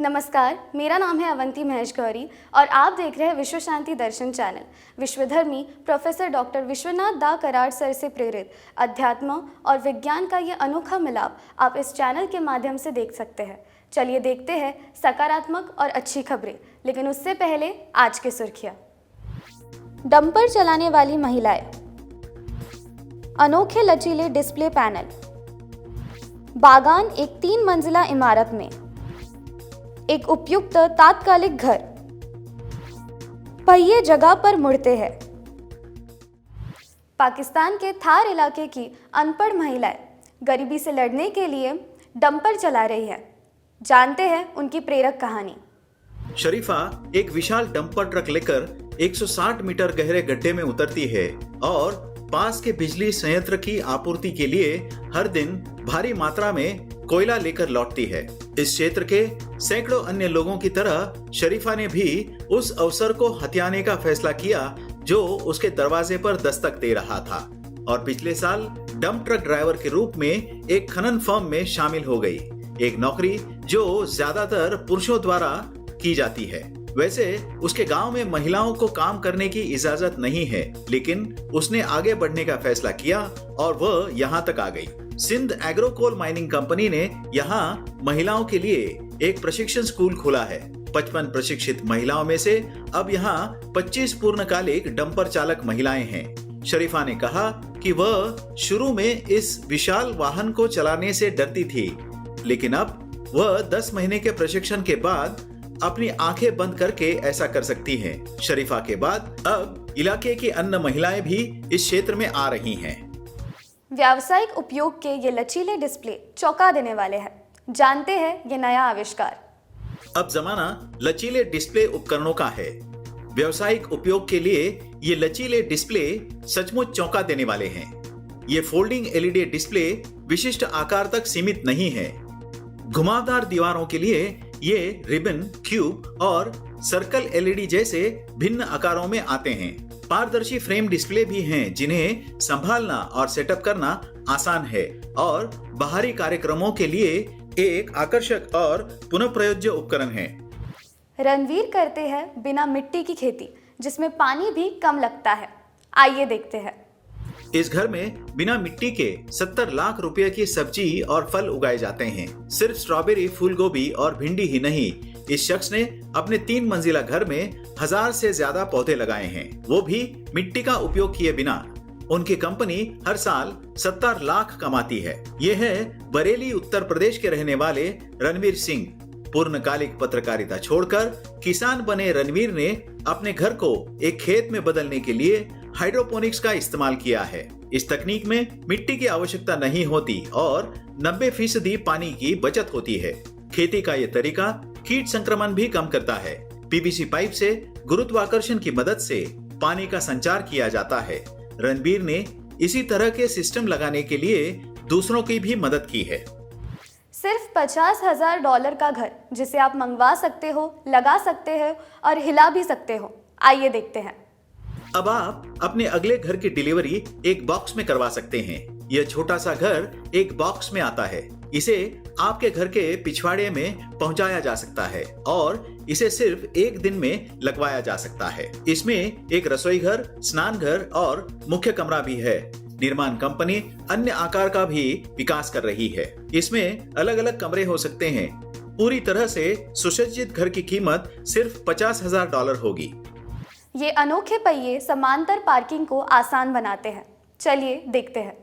नमस्कार, मेरा नाम है अवंती महेश गौरी और आप देख रहे हैं विश्व शांति दर्शन चैनल। विश्वधर्मी प्रोफेसर डॉक्टर विश्वनाथ दा कराड़ सर से प्रेरित अध्यात्म और विज्ञान का ये अनोखा मिलाप आप इस चैनल के माध्यम से देख सकते हैं। चलिए देखते हैं सकारात्मक और अच्छी खबरें, लेकिन उससे पहले आज की सुर्खियाँ। डंपर चलाने वाली महिलाएं, अनोखे लचीले डिस्प्ले पैनल, बागान एक 3 मंजिला इमारत में, एक उपयुक्त तात्कालिक घर, पहिए जगह पर मुड़ते हैं। पाकिस्तान के थार इलाके की अनपढ़ महिलाएं गरीबी से लड़ने के लिए डंपर चला रही है। जानते हैं उनकी प्रेरक कहानी। शरीफा एक विशाल डंपर ट्रक लेकर 160 मीटर गहरे गड्ढे में उतरती है और पास के बिजली संयंत्र की आपूर्ति के लिए हर दिन भारी मात्रा में कोयला लेकर लौटती है। इस क्षेत्र के सैकड़ों अन्य लोगों की तरह शरीफा ने भी उस अवसर को हथियाने का फैसला किया जो उसके दरवाजे पर दस्तक दे रहा था और पिछले साल डंप ट्रक ड्राइवर के रूप में एक खनन फर्म में शामिल हो गई, एक नौकरी जो ज्यादातर पुरुषों द्वारा की जाती है। वैसे उसके गांव में महिलाओं को काम करने की इजाजत नहीं है, लेकिन उसने आगे बढ़ने का फैसला किया और वह यहाँ तक आ गई। Sindh agro coal mining company ने यहाँ महिलाओं के लिए एक प्रशिक्षण स्कूल खोला है। 55 प्रशिक्षित महिलाओं में से अब यहाँ 25 पूर्णकालिक डंपर चालक महिलाएं हैं। शरीफा ने कहा कि वह शुरू में इस विशाल वाहन को चलाने से डरती थी, लेकिन अब वह 10 महीने के प्रशिक्षण के बाद अपनी आंखें बंद करके ऐसा कर सकती हैं। शरीफा के बाद अब इलाके की अन्य महिलाएं भी इस क्षेत्र में आ रही हैं। व्यावसायिक उपयोग के ये लचीले डिस्प्ले चौंका देने वाले हैं। जानते हैं ये नया आविष्कार। अब जमाना लचीले डिस्प्ले उपकरणों का है। व्यावसायिक उपयोग के लिए ये लचीले डिस्प्ले सचमुच चौंका देने वाले हैं। ये फोल्डिंग एलईडी डिस्प्ले विशिष्ट आकार तक सीमित नहीं है। घुमावदार दीवारों के लिए ये रिबन, क्यूब और सर्कल एलईडी जैसे भिन्न आकारों में आते हैं। पारदर्शी फ्रेम डिस्प्ले भी हैं जिन्हें संभालना और सेटअप करना आसान है और बाहरी कार्यक्रमों के लिए एक आकर्षक और पुनः प्रयोज्य उपकरण है। रणवीर करते हैं बिना मिट्टी की खेती, जिसमें पानी भी कम लगता है। आइए देखते हैं। इस घर में बिना मिट्टी के 70 लाख रुपए की सब्जी और फल उगाए जाते हैं। सिर्फ स्ट्रॉबेरी, फूल गोभी और भिंडी ही नहीं, इस शख्स ने अपने 3 मंजिला घर में 1000 से ज्यादा पौधे लगाए हैं, वो भी मिट्टी का उपयोग किए बिना। उनकी कंपनी हर साल 70 लाख कमाती है। ये है बरेली, उत्तर प्रदेश के रहने वाले रणवीर सिंह। पूर्णकालिक पत्रकारिता छोड़कर किसान बने रणवीर ने अपने घर को एक खेत में बदलने के लिए हाइड्रोपोनिक्स का इस्तेमाल किया है। इस तकनीक में मिट्टी की आवश्यकता नहीं होती और 90% पानी की बचत होती है। खेती का यह तरीका कीट संक्रमण भी कम करता है। पीवीसी पाइप से गुरुत्वाकर्षण की मदद से पानी का संचार किया जाता है। रणबीर ने इसी तरह के सिस्टम लगाने के लिए दूसरों की भी मदद की है। सिर्फ $50,000 का घर, जिसे आप मंगवा सकते हो, लगा सकते हो और हिला भी सकते हो। आइए देखते हैं। अब आप अपने अगले घर की डिलीवरी एक बॉक्स में करवा सकते हैं। यह छोटा सा घर एक बॉक्स में आता है। इसे आपके घर के पिछवाड़े में पहुंचाया जा सकता है और इसे सिर्फ एक दिन में लगवाया जा सकता है। इसमें एक रसोई घर, स्नान घर और मुख्य कमरा भी है। निर्माण कंपनी अन्य आकार का भी विकास कर रही है। इसमें अलग अलग कमरे हो सकते हैं। पूरी तरह से सुसज्जित घर की कीमत सिर्फ $50,000 होगी। ये अनोखे पहिए समांतर पार्किंग को आसान बनाते हैं। चलिए देखते हैं।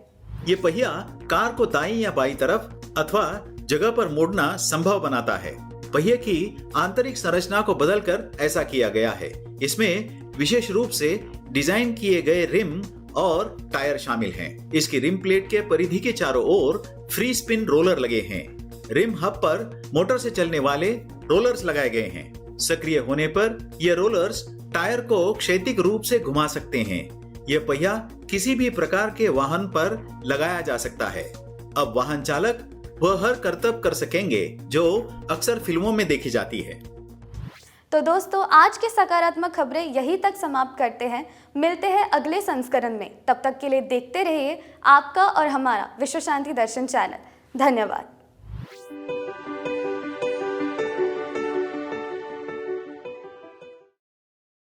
ये पहिया कार को दाईं या बाईं तरफ अथवा जगह पर मोड़ना संभव बनाता है। पहिए की आंतरिक संरचना को बदलकर ऐसा किया गया है। इसमें विशेष रूप से डिजाइन किए गए रिम और टायर शामिल हैं। इसकी रिम प्लेट के परिधि के चारों ओर फ्री स्पिन रोलर लगे हैं। रिम हब पर मोटर से चलने वाले रोलर्स लगाए गए हैं। सक्रिय होने पर ये रोलर्स टायर को क्षैतिज रूप से घुमा सकते हैं। यह पहिया किसी भी प्रकार के वाहन पर लगाया जा सकता है। अब वाहन चालक वह हर करतब कर सकेंगे जो अक्सर फिल्मों में देखी जाती है। तो दोस्तों, आज की सकारात्मक खबरें यहीं तक समाप्त करते हैं। मिलते हैं अगले संस्करण में। तब तक के लिए देखते रहिए आपका और हमारा विश्व शांति दर्शन चैनल। धन्यवाद।